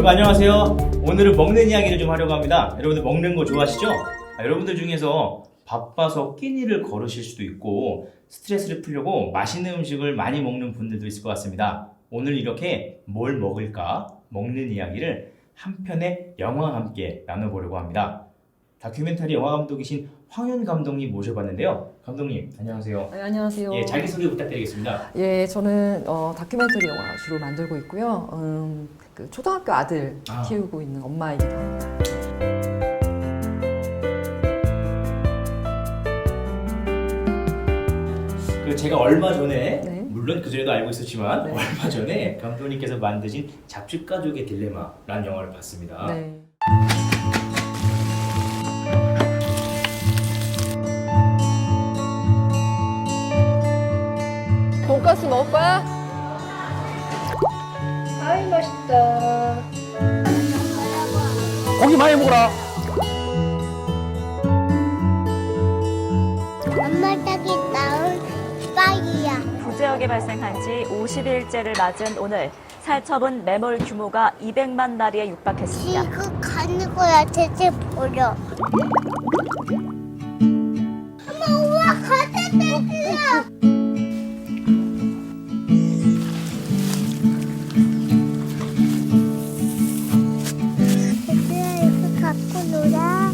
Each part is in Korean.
여러분 안녕하세요. 오늘은 먹는 이야기를 좀 하려고 합니다. 여러분들 먹는 거 좋아하시죠? 여러분들 중에서 바빠서 끼니를 걸으실 수도 있고 스트레스를 풀려고 맛있는 음식을 많이 먹는 분들도 있을 것 같습니다. 오늘 이렇게 뭘 먹을까 먹는 이야기를 한 편의 영화와 함께 나눠보려고 합니다. 다큐멘터리 영화 감독이신 황윤 감독님 모셔봤는데요. 감독님 안녕하세요. 네, 안녕하세요. 예, 자기소개 부탁드리겠습니다. 예, 저는 다큐멘터리 영화 주로 만들고 있고요. 그 초등학교 아들 키우고 있는 엄마이기도 합니다. 제가 얼마 전에 네. 물론 그전에도 알고 있었지만 네. 얼마 전에 감독님께서 만드신 잡식가족의 딜레마라는 영화를 봤습니다. 네. 돈가스 먹을 거야? 아이 맛있다. 고기 많이 먹어라. 엄마 닭이 나온 빵이야. 구제역에 발생한 지 50일째를 맞은 오늘 살처분 매몰 규모가 200만 마리에 육박했습니다. 지금 가는 거야. 대체 보려. 엄마 우와 가자 대지야. 대지야 이거 갖고 놀아.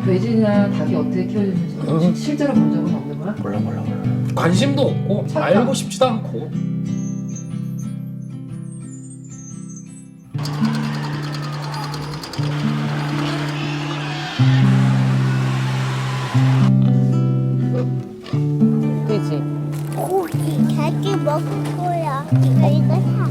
돼지나 닭이 어떻게 키워지는지 실제로 본 적은 없는 거야? 몰라. 관심도 없고 알고 싶지도 않고. 돼지. 고기 돼지 먹을 거야. 이거 사.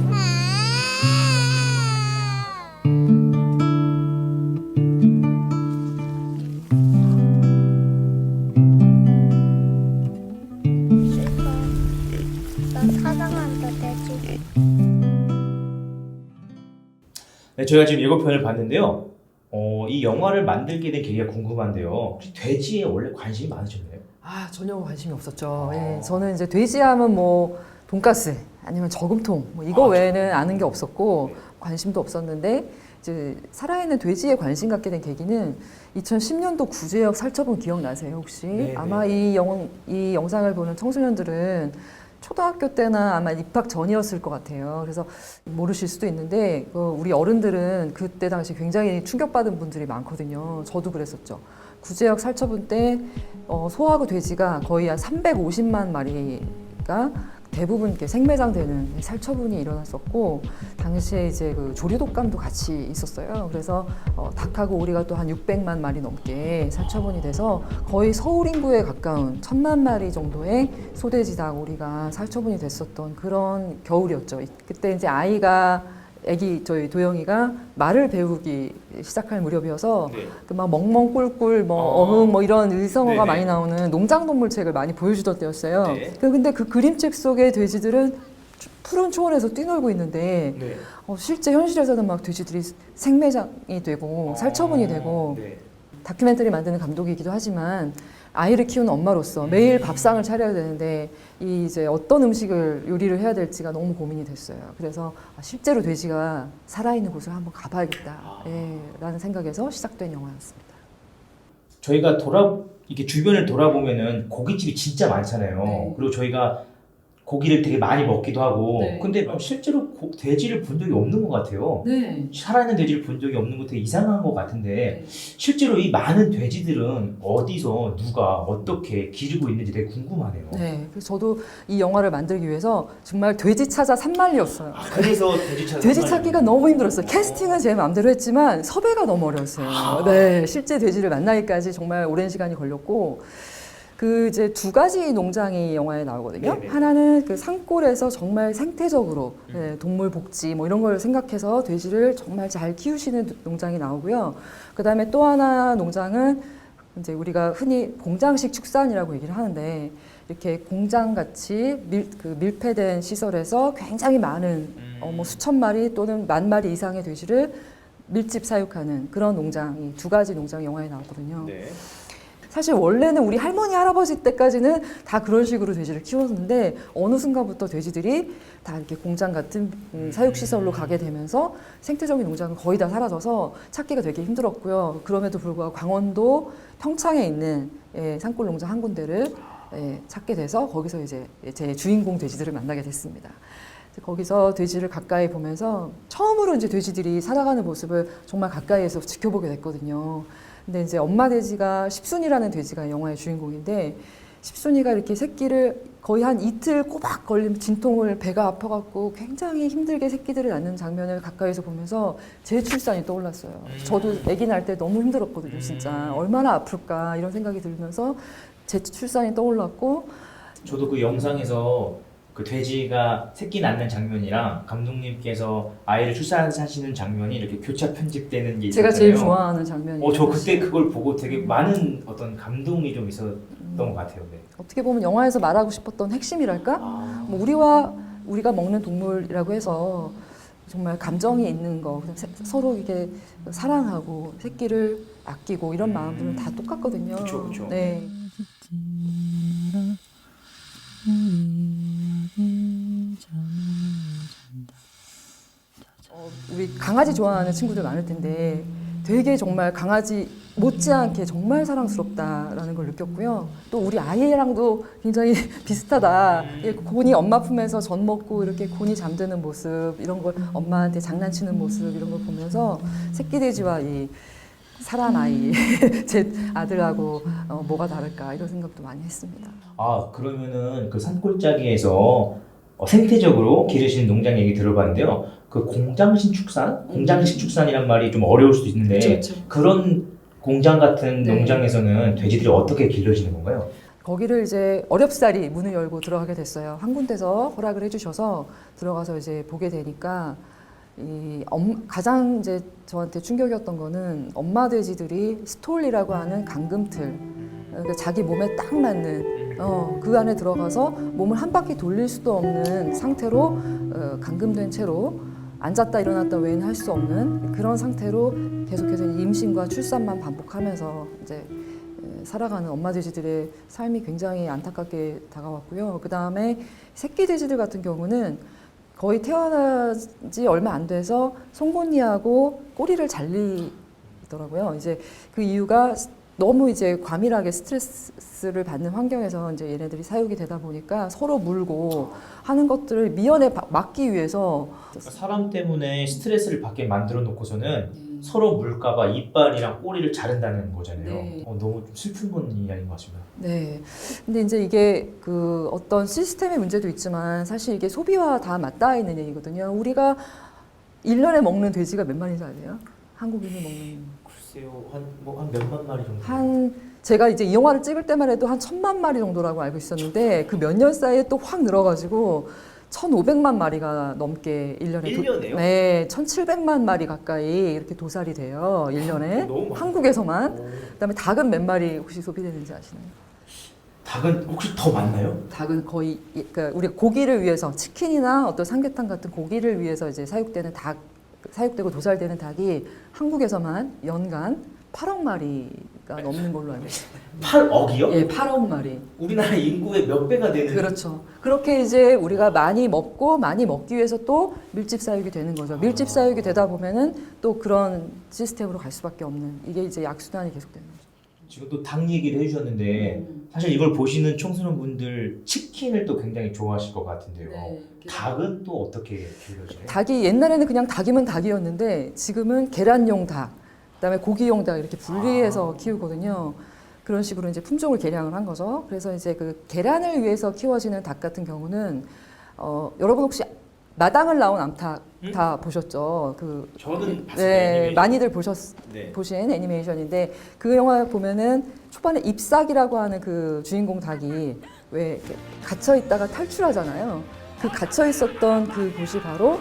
나 사랑한다 돼지. 네, 저희가 지금 예고편을 봤는데요. 이 영화를 만들게 된 계기가 궁금한데요. 혹시 돼지에 원래 관심이 많으셨나요? 아, 전혀 관심이 없었죠. 예, 저는 이제 돼지하면 뭐 돈가스 아니면 저금통 뭐 이거 외에는 아는 게 없었고 네. 관심도 없었는데 이제 살아있는 돼지에 관심 갖게 된 계기는 2010년도 구제역 살처분 기억나세요 혹시? 네, 아마 이 영상을 보는 청소년들은 초등학교 때나 아마 입학 전이었을 것 같아요. 그래서 모르실 수도 있는데 우리 어른들은 그때 당시 굉장히 충격받은 분들이 많거든요. 저도 그랬었죠. 구제역 살처분 때 소하고 돼지가 거의 한 350만 마리가 대부분 이렇게 생매장되는 살처분이 일어났었고 당시에 이제 그 조류독감도 같이 있었어요. 그래서 닭하고 오리가 또 한 600만 마리 넘게 살처분이 돼서 거의 서울 인구에 가까운 1000만 마리 정도의 소돼지 닭 오리가 살처분이 됐었던 그런 겨울이었죠. 그때 이제 애기 저희 도영이가 말을 배우기 시작할 무렵이어서 네. 그 막 멍멍 꿀꿀 뭐 어흥 뭐 이런 의성어가 네네. 많이 나오는 농장동물 책을 많이 보여주던 때였어요. 네. 근데 그 그림책 속의 돼지들은 푸른 초원에서 뛰놀고 있는데 네. 실제 현실에서는 막 돼지들이 생매장이 되고 살처분이 되고 네. 다큐멘터리 만드는 감독이기도 하지만 아이를 키우는 엄마로서 매일 밥상을 차려야 되는데 이제 어떤 음식을 요리를 해야 될지가 너무 고민이 됐어요. 그래서 실제로 돼지가 살아있는 곳을 한번 가봐야겠다 라는 생각에서 시작된 영화였습니다. 저희가 이렇게 주변을 돌아보면은 고깃집이 진짜 많잖아요. 네. 그리고 저희가 고기를 되게 많이 먹기도 하고. 네. 근데 실제로 돼지를 본 적이 없는 것 같아요. 네. 살아있는 돼지를 본 적이 없는 거 되게 이상한 것 같은데 실제로 이 많은 돼지들은 어디서 누가 어떻게 기르고 있는지 되게 궁금하네요. 네. 그래서 저도 이 영화를 만들기 위해서 정말 돼지 찾아 산만리였어요. 그래서 돼지 찾기가 너무 힘들었어요. 캐스팅은 제 마음대로 했지만 섭외가 너무 어려웠어요. 네, 실제 돼지를 만나기까지 정말 오랜 시간이 걸렸고 그 이제 두 가지 농장이 영화에 나오거든요. 네네. 하나는 그 산골에서 정말 생태적으로 동물 복지 뭐 이런 걸 생각해서 돼지를 정말 잘 키우시는 농장이 나오고요. 그 다음에 또 하나 농장은 이제 우리가 흔히 공장식 축산이라고 얘기를 하는데 이렇게 공장같이 밀폐된 시설에서 굉장히 많은 뭐 수천 마리 또는 만 마리 이상의 돼지를 밀집 사육하는 그런 농장이 두 가지 농장이 영화에 나오거든요. 네. 사실 원래는 우리 할머니 할아버지 때까지는 다 그런 식으로 돼지를 키웠는데 어느 순간부터 돼지들이 다 이렇게 공장 같은 사육시설로 가게 되면서 생태적인 농장은 거의 다 사라져서 찾기가 되게 힘들었고요. 그럼에도 불구하고 강원도 평창에 있는 산골 농장 한 군데를 찾게 돼서 거기서 이제 제 주인공 돼지들을 만나게 됐습니다. 거기서 돼지를 가까이 보면서 처음으로 이제 돼지들이 살아가는 모습을 정말 가까이에서 지켜보게 됐거든요. 근데 이제 엄마 돼지가 십순이라는 돼지가 영화의 주인공인데 십순이가 이렇게 새끼를 거의 한 이틀 꼬박 걸린 진통을 배가 아파갖고 굉장히 힘들게 새끼들을 낳는 장면을 가까이서 보면서 재출산이 떠올랐어요. 저도 아기 낳을 때 너무 힘들었거든요, 진짜. 얼마나 아플까 이런 생각이 들면서 재출산이 떠올랐고 저도 그 영상에서 그 돼지가 새끼 낳는 장면이랑 감독님께서 아이를 출산하시는 장면이 이렇게 교차 편집되는 게 제가 있었잖아요. 제일 좋아하는 장면이에요. 저 그때 그걸 보고 되게 많은 어떤 감동이 좀 있었던 것 같아요. 네. 어떻게 보면 영화에서 말하고 싶었던 핵심이랄까? 뭐 우리가 먹는 동물이라고 해서 정말 감정이 있는 거, 서로 이게 사랑하고 새끼를 아끼고 이런 마음들은 다 똑같거든요. 그쵸, 그쵸. 네. 우리 강아지 좋아하는 친구들 많을 텐데 되게 정말 강아지 못지않게 정말 사랑스럽다라는 걸 느꼈고요. 또 우리 아이랑도 굉장히 비슷하다. 곤이 엄마 품에서 젖 먹고 이렇게 곤이 잠드는 모습 이런 걸 엄마한테 장난치는 모습 이런 걸 보면서 새끼 돼지와 이 사람 아이 제 아들하고 뭐가 다를까 이런 생각도 많이 했습니다. 그러면은 그 산골짜기에서 생태적으로 기르시는 농장 얘기 들어봤는데요. 그 공장식 축산이란 말이 좀 어려울 수도 있는데 그쵸. 그런 공장 같은 네. 농장에서는 돼지들이 어떻게 길러지는 건가요? 거기를 이제 어렵사리 문을 열고 들어가게 됐어요. 한 군데서 허락을 해주셔서 들어가서 이제 보게 되니까 가장 이제 저한테 충격이었던 거는 엄마 돼지들이 스톨리라고 하는 감금틀, 그러니까 자기 몸에 딱 맞는 그 안에 들어가서 몸을 한 바퀴 돌릴 수도 없는 상태로 감금된 채로 앉았다 일어났다 외에는 할 수 없는 그런 상태로 계속해서 임신과 출산만 반복하면서 이제 살아가는 엄마 돼지들의 삶이 굉장히 안타깝게 다가왔고요. 그 다음에 새끼 돼지들 같은 경우는 거의 태어나지 얼마 안 돼서 송곳니하고 꼬리를 잘리더라고요. 이제 그 이유가 너무 이제 과밀하게 스트레스를 받는 환경에서 이제 얘네들이 사육이 되다 보니까 서로 물고 하는 것들을 미연에 막기 위해서 사람 때문에 스트레스를 받게 만들어 놓고서는 서로 물까봐 이빨이랑 꼬리를 자른다는 거잖아요. 네. 너무 좀 슬픈 건 이야기인 것 같습니다. 네. 근데 이제 이게 그 어떤 시스템의 문제도 있지만 사실 이게 소비와 다 맞닿아 있는 얘기거든요. 우리가 1년에 먹는 돼지가 몇 마리인지 아세요? 한국인이 먹는. 글쎄요, 한 몇만 마리 정도. 제가 이제 이 영화를 찍을 때만 해도 한 1000만 마리 정도라고 알고 있었는데 그 몇 년 사이에 또 확 늘어가지고 1500만 마리가 넘게 1년에 1년에요? 네, 1700만 마리 가까이 이렇게 도살이 돼요. 1년에. 너무 많아요. 한국에서만. 그다음에 닭은 몇 마리 혹시 소비되는지 아시나요? 닭은 혹시 더 많나요? 닭은 거의 그러니까 우리 고기를 위해서 치킨이나 어떤 삼계탕 같은 고기를 위해서 이제 사육되고 도살되는 닭이 한국에서만 연간 8억 마리가 넘는 걸로 알고 있어요. 8억이요? 예, 8억 마리. 우리나라 인구의 몇 배가 되는. 그렇죠. 그렇게 이제 우리가 많이 먹기 위해서 또 밀집 사육이 되는 거죠. 밀집 사육이 되다 보면은 또 그런 시스템으로 갈 수밖에 없는 이게 이제 약순환이 계속되는 거죠. 지금 또 닭 얘기를 해주셨는데 사실 이걸 보시는 청소년 분들 치킨을 또 굉장히 좋아하실 것 같은데요. 닭은 또 어떻게 길러지나요? 닭이 옛날에는 그냥 닭이면 닭이었는데 지금은 계란용 닭, 그다음에 고기용 닭 이렇게 분리해서 키우거든요. 그런 식으로 이제 품종을 개량을 한 거죠. 그래서 이제 그 계란을 위해서 키워지는 닭 같은 경우는 여러분 혹시 마당을 나온 암탉 다 보셨죠? 저는 봤어요. 네, 애니메이션. 많이들 네. 보신 애니메이션인데 그 영화 보면은 초반에 잎삭이라고 하는 그 주인공 닭이 왜 이렇게 갇혀 있다가 탈출하잖아요. 그 갇혀 있었던 그 곳이 바로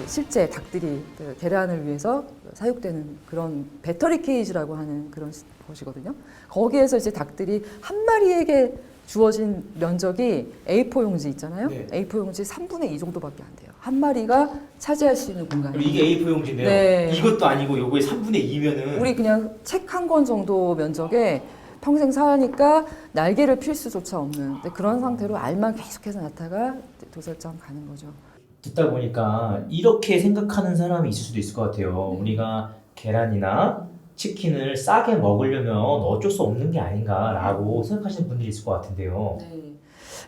실제 닭들이 그 계란을 위해서 사육되는 그런 배터리 케이지라고 하는 그런 곳이거든요. 거기에서 이제 닭들이 한 마리에게 주어진 면적이 A4 용지 있잖아요. 네. A4 용지 3분의 2 정도밖에 안 돼요. 한 마리가 차지할 수 있는 공간이. 이게 A4 용지인데요. 네. 이것도 아니고 요거의 3분의 2면은 우리 그냥 책 한 권 정도 면적에 평생 사니까 날개를 필 수조차 없는 그런 상태로 알만 계속해서 낳다가 도살장 가는 거죠. 듣다 보니까 이렇게 생각하는 사람이 있을 수도 있을 것 같아요. 우리가 계란이나 치킨을 싸게 먹으려면 어쩔 수 없는 게 아닌가라고 생각하시는 분들이 있을 것 같은데요.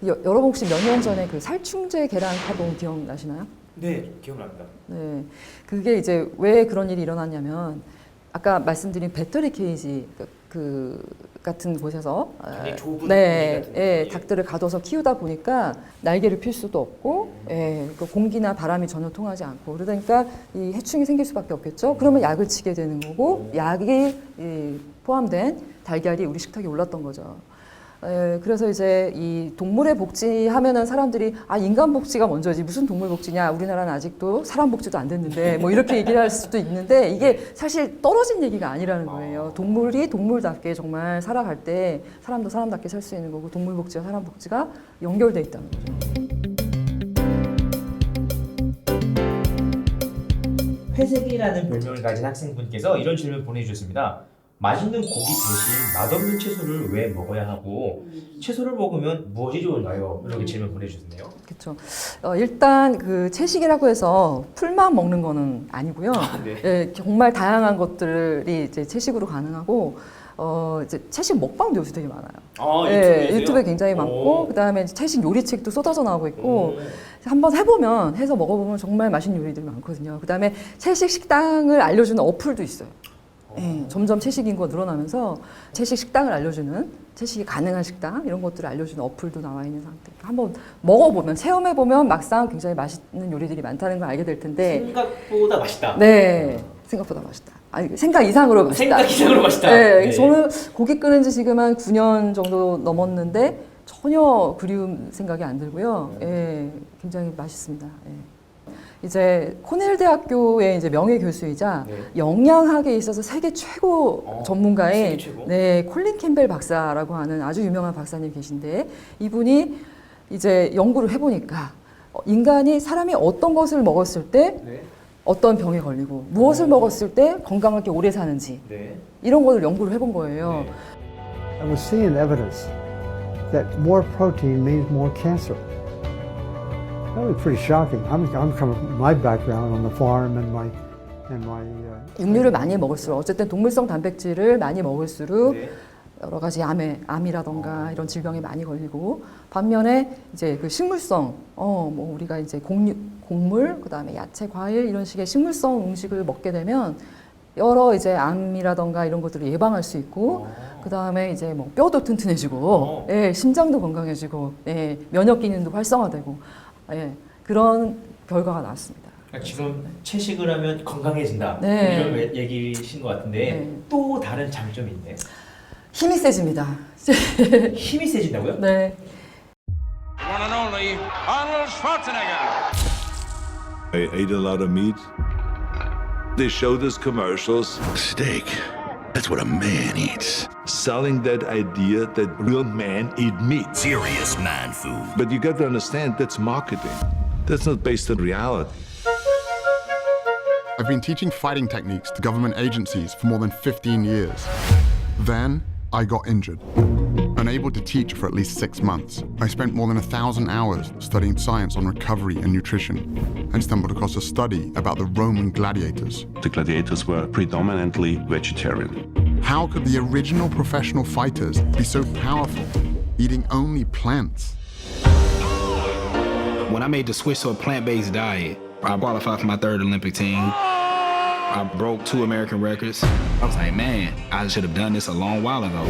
여러분 혹시 몇 년 전에 그 살충제 계란 파동 기억나시나요? 네, 기억납니다. 네, 그게 이제 왜 그런 일이 일어났냐면 아까 말씀드린 배터리 케이지 그 같은 곳에서 굉장히 좁은 네, 공기 같은 예, 곳이에요. 닭들을 가둬서 키우다 보니까 날개를 필 수도 없고 예, 그 공기나 바람이 전혀 통하지 않고 그러니까 이 해충이 생길 수밖에 없겠죠. 그러면 약을 치게 되는 거고 약이 포함된 달걀이 우리 식탁에 올랐던 거죠. 그래서 이제 이 동물의 복지 하면은 사람들이 아 인간 복지가 먼저지 무슨 동물 복지냐 우리나라는 아직도 사람 복지도 안 됐는데 뭐 이렇게 얘기를 할 수도 있는데 이게 사실 떨어진 얘기가 아니라는 거예요. 동물이 동물답게 정말 살아갈 때 사람도 사람답게 살 수 있는 거고 동물 복지와 사람 복지가 연결돼 있다는 거죠. 회색이라는 별명을 가진 학생분께서 이런 질문 보내주셨습니다. 맛있는 고기 대신 맛없는 채소를 왜 먹어야 하고 채소를 먹으면 무엇이 좋은가요? 이렇게 질문 보내주셨네요. 그렇죠. 일단 그 채식이라고 해서 풀만 먹는 거는 아니고요. 네. 예, 정말 다양한 것들이 이제 채식으로 가능하고 이제 채식 먹방도 요새 되게 많아요. 예, 유튜브에 굉장히 많고 그다음에 채식 요리책도 쏟아져 나오고 있고 한번 해서 먹어보면 정말 맛있는 요리들이 많거든요. 그다음에 채식 식당을 알려주는 어플도 있어요. 예, 점점 채식 인구가 늘어나면서 채식 식당을 알려주는 채식이 가능한 식당 이런 것들을 알려주는 어플도 나와 있는 상태. 한번 먹어보면 체험해보면 막상 굉장히 맛있는 요리들이 많다는 걸 알게 될 텐데 생각보다 맛있다. 네, 생각보다 맛있다. 아니 생각 이상으로 맛있다. 생각 이상으로 맛있다. 네, 네. 저는 고기 끓인 지 지금 한 9년 정도 넘었는데 전혀 그리운 생각이 안 들고요. 예, 굉장히 맛있습니다. 예. 이제 코넬 대학교의 이제 명예 교수이자 네. 영양학에 있어서 세계 최고 전문가의 세계 최고? 네, 콜린 캠벨 박사라고 하는 아주 유명한 박사님 계신데 이분이 이제 연구를 해보니까 인간이 사람이 어떤 것을 먹었을 때 네. 어떤 병에 걸리고 무엇을 먹었을 때 건강하게 오래 사는지 네. 이런 것을 연구를 해본 거예요. 네. I was seeing evidence that more protein means more cancer. That was pretty shocking. I'm coming from my background on the farm and my 육류를 많이 먹을수록 어쨌든 동물성 단백질을 많이 먹을수록 네. 여러 가지 암이라던가 이런 질병에 많이 걸리고 반면에 이제 그 식물성 뭐 우리가 이제 곡물 그다음에 야채 과일 이런 식의 식물성 음식을 먹게 되면 여러 이제 암이라던가 이런 것들을 예방할 수 있고 그다음에 이제 뭐 뼈도 튼튼해지고 예, 심장도 건강해지고 예, 면역 기능도 활성화되고 예, 그런 결과가 나왔습니다. 지금 채식을 하면 건강해진다 네. 이런 얘기신 것 같은데 네. 또 다른 장점이 있네요. 힘이 세집니다. 힘이 세진다고요? 네. One and only Arnold Schwarzenegger. I ate a lot of meat. They showed us commercials Steak. That's what a man eats. selling that idea that real men eat meat. Serious man food. But you got to understand that's marketing. That's not based on reality. I've been teaching fighting techniques to government agencies for more than 15 years. Then I got injured. Unable to teach for at least 6 months, I spent more than 1,000 hours studying science on recovery and nutrition, and stumbled across a study about the Roman gladiators. The gladiators were predominantly vegetarian. How could the original professional fighters be so powerful, eating only plants? When I made the switch to a plant-based diet, I qualified for my 3rd Olympic team. I broke 2 American records. I was like, man, I should have done this a long while ago.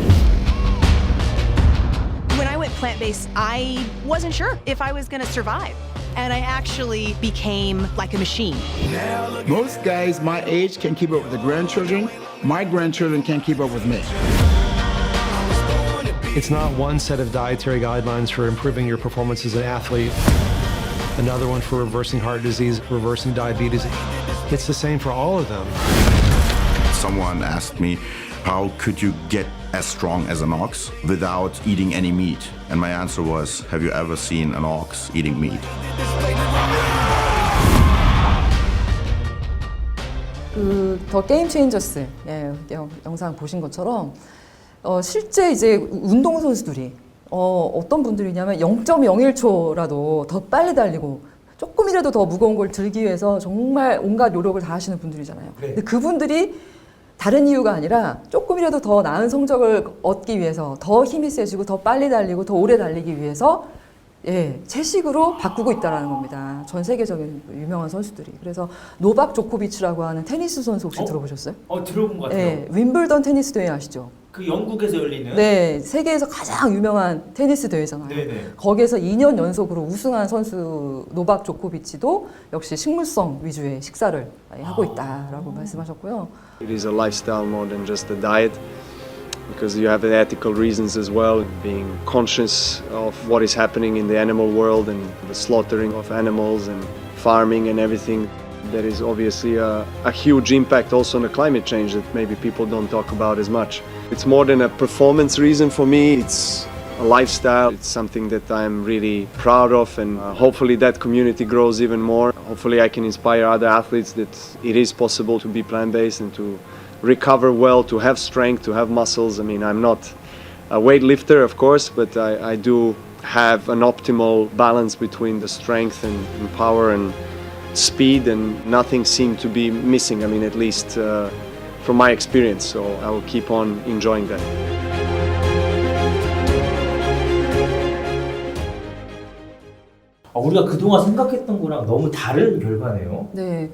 When I went plant-based, I wasn't sure if I was gonna survive. And I actually became like a machine. Most guys my age can keep up with the grandchildren. My grandchildren can't keep up with me. It's not one set of dietary guidelines for improving your performance as an athlete, another one for reversing heart disease, reversing diabetes. It's the same for all of them. Someone asked me, how could you get as strong as an ox without eating any meat? And my answer was, have you ever seen an ox eating meat? 그 더 게임 체인저스 영상 보신 것처럼 실제 이제 운동선수들이 어떤 분들이냐면 0.01초라도 더 빨리 달리고 조금이라도 더 무거운 걸 들기 위해서 정말 온갖 노력을 다 하시는 분들이잖아요. 네. 근데 그분들이 다른 이유가 아니라 조금이라도 더 나은 성적을 얻기 위해서 더 힘이 세지고 더 빨리 달리고 더 오래 달리기 위해서 채식으로 바꾸고 있다는 겁니다. 전 세계적인 유명한 선수들이. 그래서 노박 조코비치라고 하는 테니스 선수 혹시 들어보셨어요? 들어본 것 같아요. 네, 윈블던 테니스 대회 아시죠? 그 영국에서 열리는. 네, 세계에서 가장 유명한 테니스 대회잖아요. 네네. 거기에서 2년 연속으로 우승한 선수 노박 조코비치도 역시 식물성 위주의 식사를 하고 있다라고 말씀하셨고요. It is a lifestyle more than just a diet, because you have ethical reasons as well, being conscious of what is happening in the animal world and the slaughtering of animals and farming and everything. There is obviously a huge impact also on the climate change that maybe people don't talk about as much. It's more than a performance reason for me, it's a lifestyle. It's something that I'm really proud of, and hopefully that community grows even more. Hopefully I can inspire other athletes that it is possible to be plant-based and to recover well, to have strength, to have muscles. I mean, I'm not a weightlifter, of course, but I do have an optimal balance between the strength and power and speed, and nothing seemed to be missing. I mean, at least from my experience. So I will keep on enjoying that. 우리가 그동안 생각했던 거랑 너무 다른 결과네요. 네.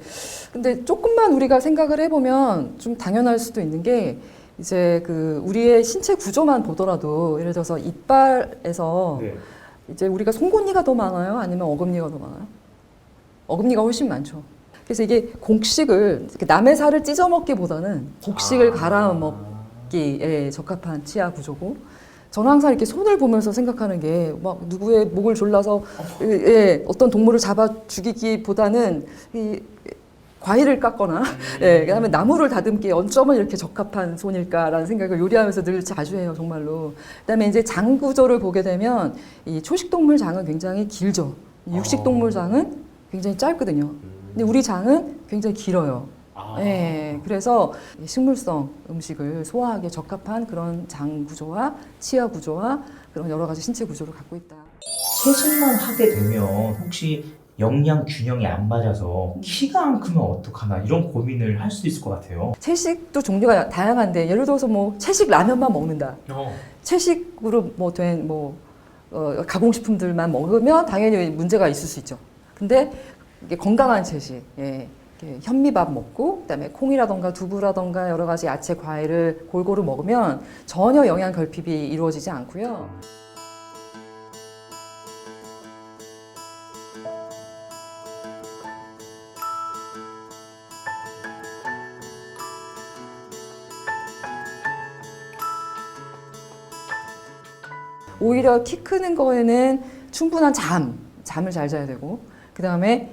근데 조금만 우리가 생각을 해보면 좀 당연할 수도 있는 게 이제 그 우리의 신체 구조만 보더라도 예를 들어서 이빨에서 이제 우리가 송곳니가 더 많아요? 아니면 어금니가 더 많아요? 어금니가 훨씬 많죠. 그래서 이게 곡식을 남의 살을 찢어 먹기보다는 곡식을 갈아 먹기에 적합한 치아 구조고, 저는 항상 이렇게 손을 보면서 생각하는 게 막 누구의 목을 졸라서 어떤 동물을 잡아 죽이기보다는 이 과일을 깎거나 그다음에 나무를 다듬기에 어쩌면 이렇게 적합한 손일까라는 생각을 요리하면서 늘 자주 해요, 정말로. 그다음에 이제 장 구조를 보게 되면 이 초식동물 장은 굉장히 길죠. 육식동물 장은 굉장히 짧거든요. 근데 우리 장은 굉장히 길어요. 그래서 식물성 음식을 소화하기에 적합한 그런 장 구조와 치아 구조와 그런 여러 가지 신체 구조를 갖고 있다. 채식만 하게 되면 혹시 영양 균형이 안 맞아서 키가 안 크면 어떡하나 이런 고민을 할 수도 있을 것 같아요. 채식도 종류가 다양한데 예를 들어서 뭐 채식 라면만 먹는다. 채식으로 된 가공식품들만 먹으면 당연히 문제가 있을 수 있죠. 근데 이게 건강한 채식, 현미밥 먹고 그다음에 콩이라던가 두부라던가 여러 가지 야채, 과일을 골고루 먹으면 전혀 영양 결핍이 이루어지지 않고요. 오히려 키 크는 거에는 충분한 잠을 잘 자야 되고, 그 다음에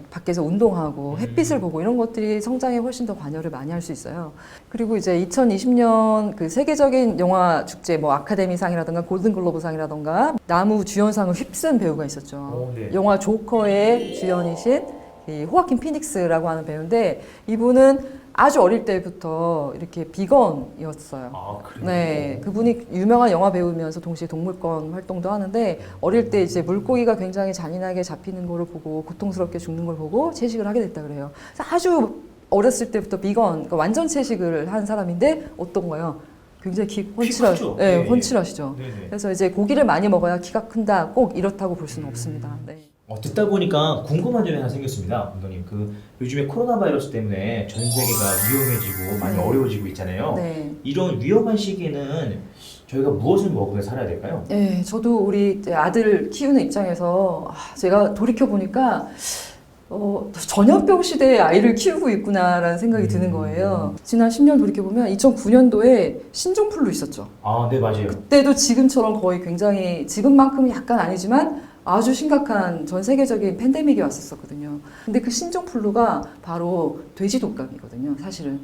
밖에서 운동하고 햇빛을 보고 이런 것들이 성장에 훨씬 더 관여를 많이 할 수 있어요. 그리고 이제 2020년 그 세계적인 영화 축제 아카데미상이라든가 골든글로브상이라든가 나무 주연상을 휩쓴 배우가 있었죠. 영화 조커의 주연이신 호아킨 피닉스라고 하는 배우인데, 이분은 아주 어릴 때부터 이렇게 비건이었어요. 네, 그분이 유명한 영화 배우면서 동시에 동물권 활동도 하는데, 어릴 때 이제 물고기가 굉장히 잔인하게 잡히는 거를 보고 고통스럽게 죽는 걸 보고 채식을 하게 됐다 그래요. 아주 어렸을 때부터 비건, 그러니까 완전 채식을 한 사람인데 어떤가요? 굉장히 훤칠하시죠. 그래서 이제 고기를 많이 먹어야 키가 큰다, 꼭 이렇다고 볼 수는 없습니다. 네. 듣다 보니까 궁금한 점이 하나 생겼습니다, 감독님. 요즘에 코로나 바이러스 때문에 전 세계가 위험해지고 많이 어려워지고 있잖아요. 이런 위험한 시기에는 저희가 무엇을 먹으며 살아야 될까요? 네, 저도 우리 아들 키우는 입장에서 제가 돌이켜 보니까 전염병 시대에 아이를 키우고 있구나라는 생각이 드는 거예요. 지난 10년 돌이켜 보면 2009년도에 신종플루 있었죠. 네, 맞아요. 그때도 지금처럼 거의 굉장히, 지금만큼은 약간 아니지만 아주 심각한 전 세계적인 팬데믹이 왔었거든요. 근데 그 신종플루가 바로 돼지 독감이거든요, 사실은.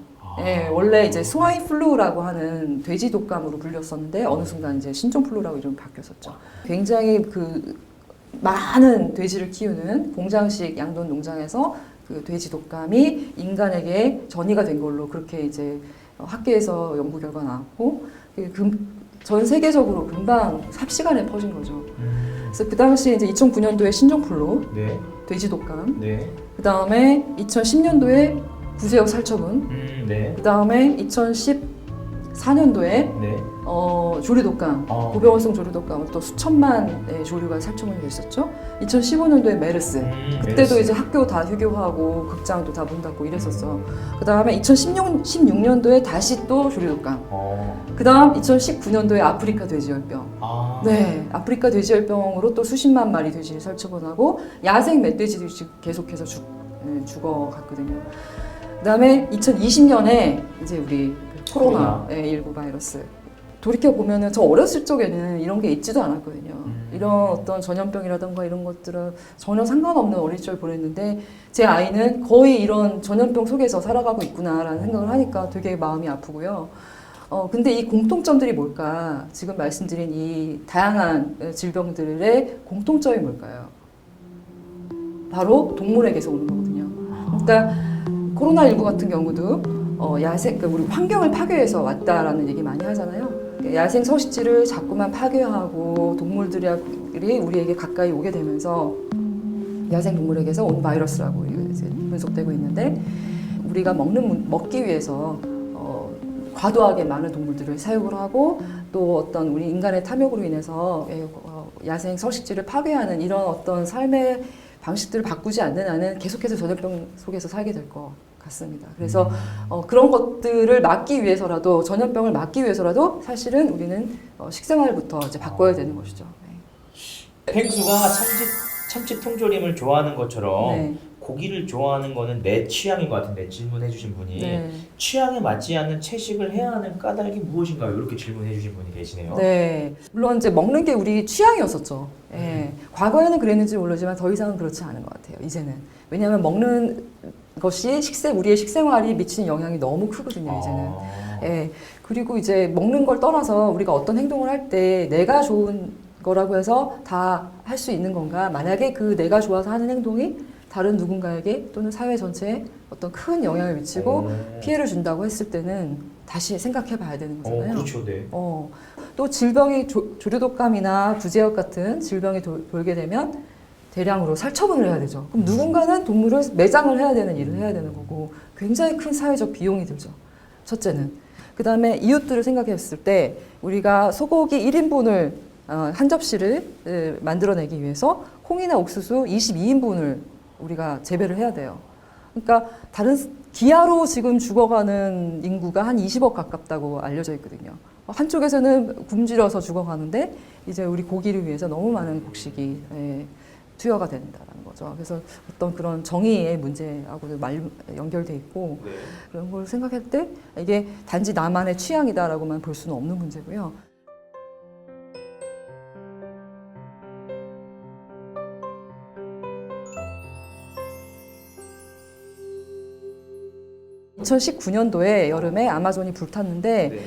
원래 이제 스와인 플루라고 하는 돼지 독감으로 불렸었는데 어느 순간 이제 신종플루라고 이름이 바뀌었었죠. 굉장히 많은 돼지를 키우는 공장식 양돈 농장에서 그 돼지 독감이 인간에게 전이가 된 걸로 그렇게 이제 학계에서 연구 결과 나왔고 전 세계적으로 금방 삽시간에 퍼진 거죠. 그래서 그 당시 이제 2009년도에 신종플루, 네. 돼지 독감, 네. 그 다음에 2010년도에 구제역 살처분, 네. 그 다음에 2014년도에 네. 조류독감, 고병원성 조류독감 또 수천만의 조류가 살처분이 됐었죠. 2015년도에 메르스, 그때도 메르스. 이제 학교 다 휴교하고 극장도 다 문 닫고 이랬었어. 그 다음에 2016년도에 다시 또 조류독감. 그 다음 2019년도에 아프리카 돼지열병. 네, 아프리카 돼지열병으로 또 수십만 마리 돼지를 살처분하고 야생 멧돼지들이 계속해서 죽어갔거든요. 그 다음에 2020년에 이제 우리 코로나19 바이러스. 돌이켜 보면은 저 어렸을 적에는 이런 게 있지도 않았거든요. 이런 어떤 전염병이라든가 이런 것들은 전혀 상관없는 어린 시절 보냈는데 제 아이는 거의 이런 전염병 속에서 살아가고 있구나라는 생각을 하니까 되게 마음이 아프고요. 근데 이 공통점들이 뭘까? 지금 말씀드린 이 다양한 질병들의 공통점이 뭘까요? 바로 동물에게서 오는 거거든요. 그러니까 코로나19 같은 경우도 야생, 그러니까 우리 환경을 파괴해서 왔다라는 얘기 많이 하잖아요. 야생 서식지를 자꾸만 파괴하고 동물들이 우리에게 가까이 오게 되면서 야생 동물에게서 온 바이러스라고 이제 분석되고 있는데 우리가 먹기 위해서 과도하게 많은 동물들을 사육을 하고 또 어떤 우리 인간의 탐욕으로 인해서 야생 서식지를 파괴하는 이런 어떤 삶의 방식들을 바꾸지 않는 한은 계속해서 전염병 속에서 살게 될 것 같습니다. 그래서 그런 것들을 막기 위해서라도 전염병을 막기 위해서라도 사실은 우리는 식생활부터 이제 바꿔야 되는 것이죠. 네. 펭수가 참치 통조림을 좋아하는 것처럼 네. 고기를 좋아하는 거는 내 취향인 것 같은데 질문해 주신 분이 네. 취향에 맞지 않는 채식을 해야 하는 까닭이 무엇인가요? 이렇게 질문해 주신 분이 계시네요. 네, 물론 이제 먹는 게 우리 취향이었었죠. 예. 과거에는 그랬는지 모르지만 더 이상은 그렇지 않은 것 같아요. 이제는 왜냐하면 먹는 것이 우리의 식생활이 미치는 영향이 너무 크거든요. 이제는. 예. 그리고 이제 먹는 걸 떠나서 우리가 어떤 행동을 할 때 내가 좋은 거라고 해서 다 할 수 있는 건가? 만약에 그 내가 좋아서 하는 행동이 다른 누군가에게 또는 사회 전체에 어떤 큰 영향을 미치고 피해를 준다고 했을 때는 다시 생각해 봐야 되는 거잖아요. 그렇죠, 네. 또 질병이 조류독감이나 구제역 같은 질병이 돌게 되면 대량으로 살처분을 해야 되죠. 그럼 누군가는 동물을 매장을 해야 되는 일을 해야 되는 거고 굉장히 큰 사회적 비용이 들죠. 첫째는. 그 다음에 이웃들을 생각했을 때 우리가 소고기 1인분을 한 접시를 만들어내기 위해서 콩이나 옥수수 22인분을 우리가 재배를 해야 돼요. 그러니까 기아로 지금 죽어가는 인구가 한 20억 가깝다고 알려져 있거든요. 한쪽에서는 굶주려서 죽어가는데 이제 우리 고기를 위해서 너무 많은 곡식이 투여가 된다는 거죠. 그래서 어떤 그런 정의의 문제하고도 연결돼 있고 그런 걸 생각할 때 이게 단지 나만의 취향이다라고만 볼 수는 없는 문제고요. (2019년도에) 여름에 아마존이 불탔는데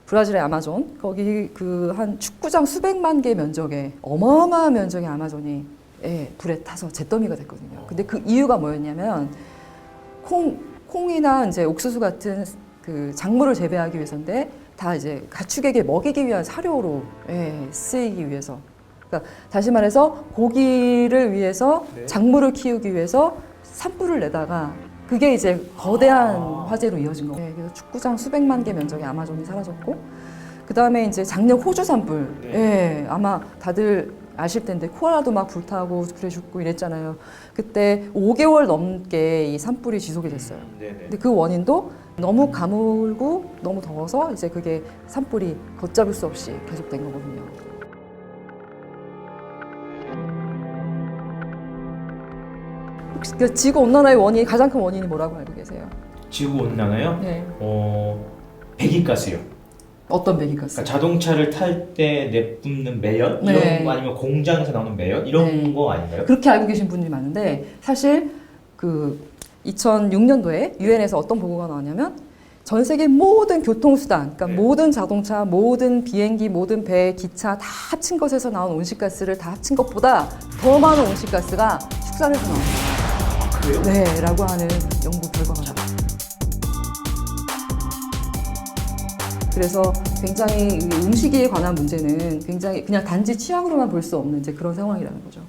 브라질의 아마존 거기 그 한 축구장 수백만 개 면적의 어마어마한 면적의 아마존이 불에 타서 잿더미가 됐거든요. 근데 그 이유가 뭐였냐면 콩이나 이제 옥수수 같은 그 작물을 재배하기 위해서인데 다 이제 가축에게 먹이기 위한 사료로 쓰이기 위해서. 그러니까 다시 말해서 고기를 위해서 작물을 키우기 위해서 산불을 내다가 그게 이제 거대한 화재로 이어진 거예요. 그래서 축구장 수백만 개 면적의 아마존이 사라졌고, 그 다음에 이제 작년 호주 산불, 아마 다들 아실 텐데 코알라도 막 불타고 그래 죽고 이랬잖아요. 그때 5개월 넘게 이 산불이 지속이 됐어요. 근데 그 원인도 너무 가물고 너무 더워서 이제 그게 산불이 걷잡을 수 없이 계속된 거거든요. 혹시 그 지구 온난화의 원인이 가장 큰 원인이 뭐라고 알고 계세요? 지구 온난화요? 네. 배기가스요. 어떤 배기가스? 그러니까 자동차를 탈 때 내뿜는 매연 네. 이런 거 아니면 공장에서 나오는 매연 이런 거 아닌가요? 그렇게 알고 계신 분들이 많은데 사실 그 2006년도에 유엔에서 어떤 보고가 나왔냐면 전 세계 모든 교통수단, 그러니까 모든 자동차, 모든 비행기, 모든 배, 기차 다 합친 것에서 나온 온실가스를 다 합친 것보다 더 많은 온실가스가 축산에서 나온다. 그래요? 네, 라고 하는 연구 결과가 나왔어요. 그래서 굉장히 이 음식에 관한 문제는 굉장히 그냥 단지 취향으로만 볼 수 없는 이제 그런 상황이라는 거죠.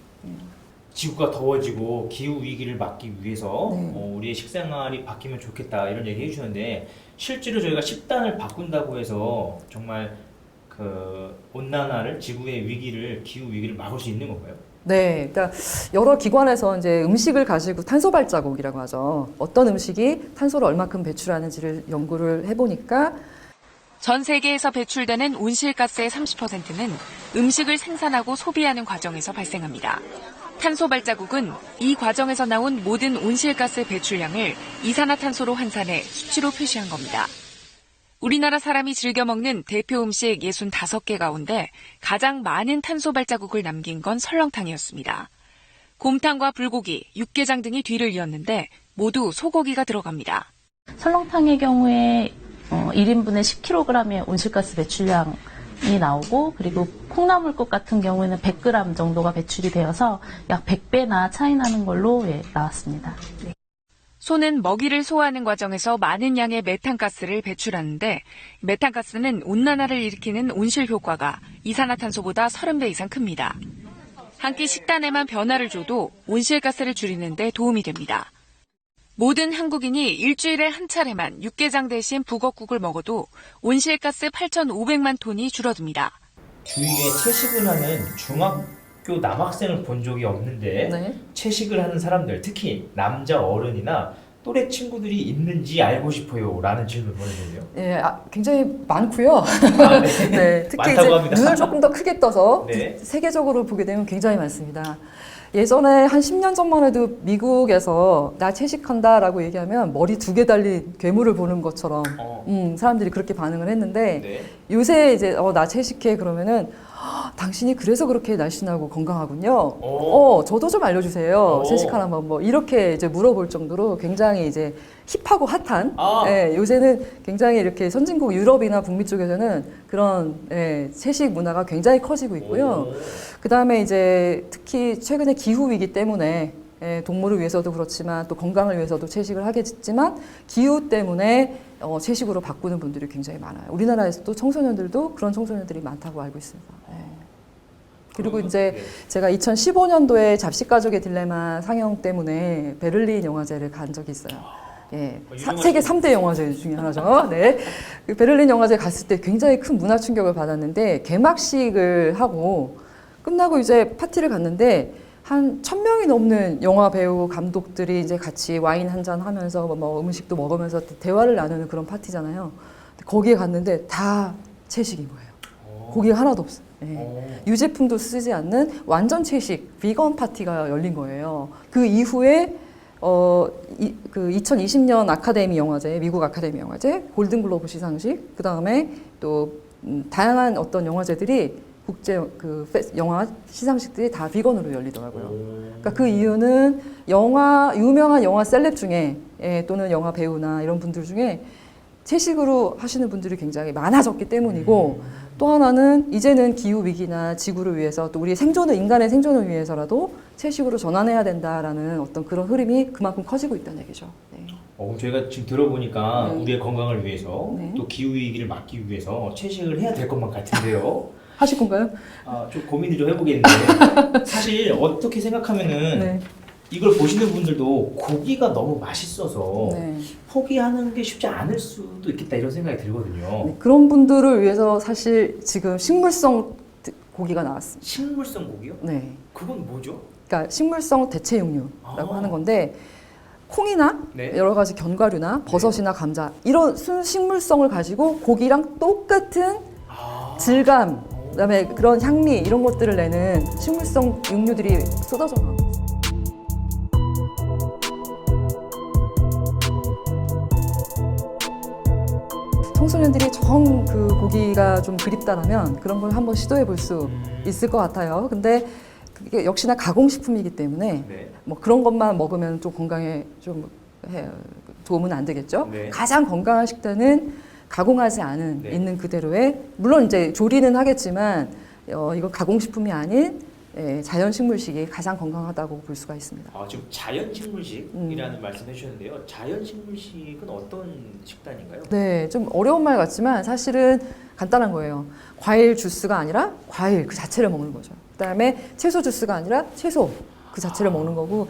지구가 더워지고 기후 위기를 막기 위해서 네. 우리의 식생활이 바뀌면 좋겠다 이런 얘기 해주셨는데 실제로 저희가 식단을 바꾼다고 해서 정말 그 온난화를 지구의 위기를 기후 위기를 막을 수 있는 건가요? 네, 그러니까 여러 기관에서 이제 음식을 가지고 탄소 발자국이라고 하죠. 어떤 음식이 탄소를 얼마큼 배출하는지를 연구를 해보니까 전 세계에서 배출되는 온실가스의 30%는 음식을 생산하고 소비하는 과정에서 발생합니다. 탄소 발자국은 이 과정에서 나온 모든 온실가스 배출량을 이산화탄소로 환산해 수치로 표시한 겁니다. 우리나라 사람이 즐겨 먹는 대표 음식 65개 가운데 가장 많은 탄소 발자국을 남긴 건 설렁탕이었습니다. 곰탕과 불고기, 육개장 등이 뒤를 이었는데 모두 소고기가 들어갑니다. 설렁탕의 경우에 1인분에 10kg의 온실가스 배출량이 나오고 그리고 콩나물국 같은 경우에는 100g 정도가 배출이 되어서 약 100배나 차이 나는 걸로 나왔습니다. 네. 소는 먹이를 소화하는 과정에서 많은 양의 메탄가스를 배출하는데 메탄가스는 온난화를 일으키는 온실 효과가 이산화탄소보다 30배 이상 큽니다. 한 끼 식단에만 변화를 줘도 온실가스를 줄이는 데 도움이 됩니다. 모든 한국인이 일주일에 한 차례만 육개장 대신 북엇국을 먹어도 온실가스 8,500만 톤이 줄어듭니다. 주위에 채식을 하는 중학교 남학생을 본 적이 없는데 네. 채식을 하는 사람들 특히 남자 어른이나 또래 친구들이 있는지 알고 싶어요 라는 질문 보내주세요. 예, 굉장히 많고요. 아, 네. 네, 특히 많다고 이제 합니다. 눈을 조금 더 크게 떠서 네. 세계적으로 보게 되면 굉장히 많습니다. 예전에 한 10년 전만 해도 미국에서 나 채식한다라고 얘기하면 머리 2개 달린 괴물을 보는 것처럼 사람들이 그렇게 반응을 했는데 네. 요새 이제 나 채식해 그러면은 당신이 그래서 그렇게 날씬하고 건강하군요. 저도 좀 알려주세요. 채식하라면 뭐 이렇게 이제 물어볼 정도로 굉장히 이제 힙하고 핫한. 예, 요새는 굉장히 이렇게 선진국 유럽이나 북미 쪽에서는 그런 채식 문화가 굉장히 커지고 있고요. 그 다음에 이제 특히 최근에 기후 위기 때문에 동물을 위해서도 그렇지만 또 건강을 위해서도 채식을 하겠지만 기후 때문에 채식으로 바꾸는 분들이 굉장히 많아요. 우리나라에서도 청소년들도 그런 청소년들이 많다고 알고 있습니다. 그리고 이제 제가 2015년도에 잡식가족의 딜레마 상영 때문에 베를린 영화제를 간 적이 있어요. 예, 세계 3대 영화제 중에 하나죠. 네. 그 베를린 영화제 갔을 때 굉장히 큰 문화 충격을 받았는데 개막식을 하고 끝나고 이제 파티를 갔는데 한 1000명이 넘는 영화 배우 감독들이 이제 같이 와인 한잔 하면서 뭐 음식도 먹으면서 대화를 나누는 그런 파티잖아요. 거기에 갔는데 다 채식인 거예요. 고기가 하나도 없어요. 네. 유제품도 쓰지 않는 완전 채식 비건 파티가 열린 거예요. 그 이후에 그 2020년 아카데미 영화제, 미국 아카데미 영화제, 골든글로브 시상식, 그 다음에 또 다양한 어떤 영화제들이 국제 영화 시상식들이 다 비건으로 열리더라고요. 그러니까 그 이유는 유명한 영화 셀럽 중에 또는 영화 배우나 이런 분들 중에 채식으로 하시는 분들이 굉장히 많아졌기 때문이고 또 하나는 이제는 기후 위기나 지구를 위해서 또 우리의 인간의 생존을 위해서라도 채식으로 전환해야 된다라는 어떤 그런 흐름이 그만큼 커지고 있다는 얘기죠. 네. 그럼 저희가 지금 들어보니까 네. 우리의 건강을 위해서 네. 또 기후 위기를 막기 위해서 채식을 해야 될 것만 같은데요. 하실 건가요? 좀 고민을 좀 해보겠는데 사실 어떻게 생각하면은 네. 이걸 보시는 분들도 고기가 너무 맛있어서 네. 포기하는 게 쉽지 않을 수도 있겠다 이런 생각이 들거든요. 네, 그런 분들을 위해서 사실 지금 식물성 고기가 나왔습니다. 식물성 고기요? 네. 그건 뭐죠? 그러니까 식물성 대체육류라고 하는 건데 콩이나 네. 여러 가지 견과류나 버섯이나 감자 이런 순식물성을 가지고 고기랑 똑같은 질감, 그다음에 그런 향미 이런 것들을 내는 식물성 육류들이 쏟아져 나와요. 청소년들이 정 그 고기가 좀 그립다라면 그런 걸 한번 시도해 볼 수 있을 것 같아요. 근데 그게 역시나 가공식품이기 때문에 네. 뭐 그런 것만 먹으면 좀 건강에 좀 도움은 안 되겠죠. 네. 가장 건강한 식단은 가공하지 않은 네. 있는 그대로의 물론 이제 조리는 하겠지만 이건 가공식품이 아닌 자연 식물식이 가장 건강하다고 볼 수가 있습니다. 지금 자연 식물식이라는 말씀 해주셨는데요. 자연 식물식은 어떤 식단인가요? 네, 좀 어려운 말 같지만 사실은 간단한 거예요. 과일 주스가 아니라 과일 그 자체를 먹는 거죠. 그다음에 채소 주스가 아니라 채소 그 자체를 먹는 거고,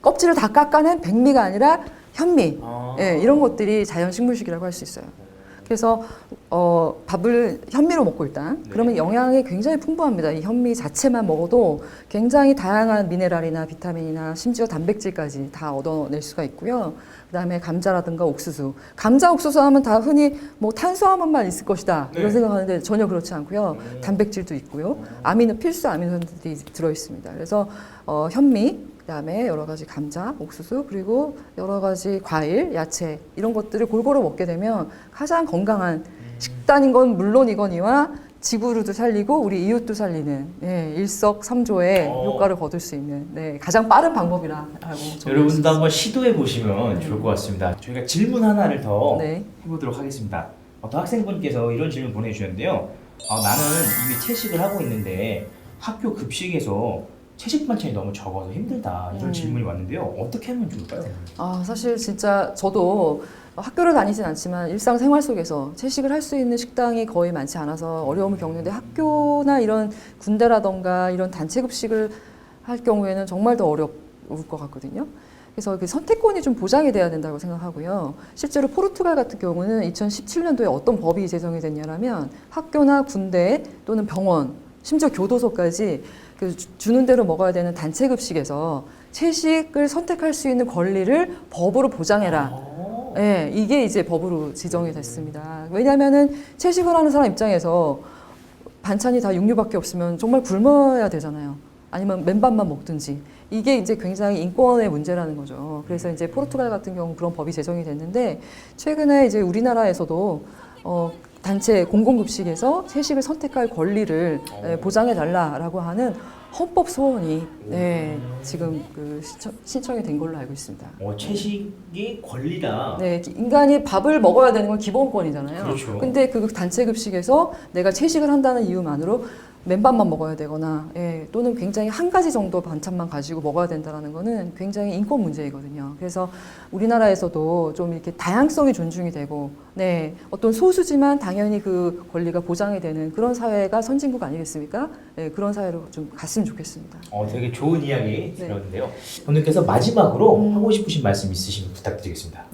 껍질을 다 깎아낸 백미가 아니라 현미, 이런 것들이 자연 식물식이라고 할 수 있어요. 그래서 밥을 현미로 먹고 일단 그러면 영양이 굉장히 풍부합니다. 이 현미 자체만 먹어도 굉장히 다양한 미네랄이나 비타민이나 심지어 단백질까지 다 얻어낼 수가 있고요. 그다음에 감자라든가 옥수수, 감자 옥수수 하면 다 흔히 뭐 탄수화물만 있을 것이다 이런 생각하는데 전혀 그렇지 않고요. 단백질도 있고요. 필수 아미노산들이 들어 있습니다. 그래서 현미, 그다음에 여러 가지 감자, 옥수수, 그리고 여러 가지 과일, 야채 이런 것들을 골고루 먹게 되면 가장 건강한 식단인 건 물론이거니와 지구를 살리고 우리 이웃도 살리는 일석삼조의 효과를 거둘 수 있는 가장 빠른 방법이라고 여러분도 한번 시도해 보시면 좋을 것 같습니다. 저희가 질문 하나를 더 해보도록 하겠습니다. 어떤 학생분께서 이런 질문 보내주셨는데요. 나는 이미 채식을 하고 있는데 학교 급식에서 채식 반찬이 너무 적어서 힘들다 이런 질문이 왔는데요. 어떻게 하면 좋을까요? 사실 진짜 저도 학교를 다니진 않지만 일상생활 속에서 채식을 할 수 있는 식당이 거의 많지 않아서 어려움을 겪는데, 학교나 이런 군대라던가 이런 단체 급식을 할 경우에는 정말 더 어려울 것 같거든요. 그래서 그 선택권이 좀 보장이 돼야 된다고 생각하고요. 실제로 포르투갈 같은 경우는 2017년도에 어떤 법이 제정이 됐냐면 학교나 군대 또는 병원, 심지어 교도소까지 주는 대로 먹어야 되는 단체 급식에서 채식을 선택할 수 있는 권리를 법으로 보장해라. 이게 이제 법으로 지정이 됐습니다. 왜냐하면은 채식을 하는 사람 입장에서 반찬이 다 육류밖에 없으면 정말 굶어야 되잖아요. 아니면 맨밥만 먹든지. 이게 이제 굉장히 인권의 문제라는 거죠. 그래서 이제 포르투갈 같은 경우 그런 법이 제정이 됐는데, 최근에 이제 우리나라에서도 단체 공공급식에서 채식을 선택할 권리를 보장해 달라라고 하는 헌법 소원이 지금 신청이 된 걸로 알고 있습니다. 채식이 권리다. 인간이 밥을 먹어야 되는 건 기본권이잖아요. 그렇죠. 근데 그 단체 급식에서 내가 채식을 한다는 이유만으로 맨밥만 먹어야 되거나 또는 굉장히 한 가지 정도 반찬만 가지고 먹어야 된다는 거는 굉장히 인권 문제이거든요. 그래서 우리나라에서도 좀 이렇게 다양성이 존중이 되고 어떤 소수지만 당연히 그 권리가 보장이 되는 그런 사회가 선진국 아니겠습니까? 그런 사회로 좀 갔으면 좋겠습니다. 되게 좋은 이야기 들었는데요. 분들께서 마지막으로 하고 싶으신 말씀 있으시면 부탁드리겠습니다.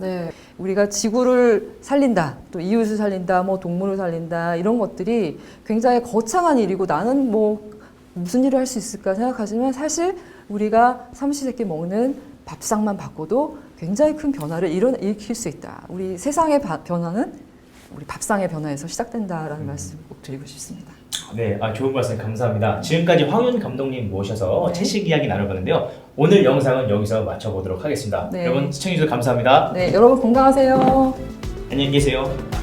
우리가 지구를 살린다, 또 이웃을 살린다, 뭐 동물을 살린다 이런 것들이 굉장히 거창한 일이고 나는 뭐 무슨 일을 할 수 있을까 생각하지만, 사실 우리가 삼시세끼 먹는 밥상만 바꿔도 굉장히 큰 변화를 일으킬 수 있다. 우리 세상의 변화는 우리 밥상의 변화에서 시작된다라는 말씀 꼭 드리고 싶습니다. 좋은 말씀 감사합니다. 지금까지 황윤 감독님 모셔서 채식 이야기 나눠봤는데요. 오늘 영상은 여기서 마쳐보도록 하겠습니다. 여러분 시청해주셔서 감사합니다. 여러분 건강하세요. 안녕히 계세요.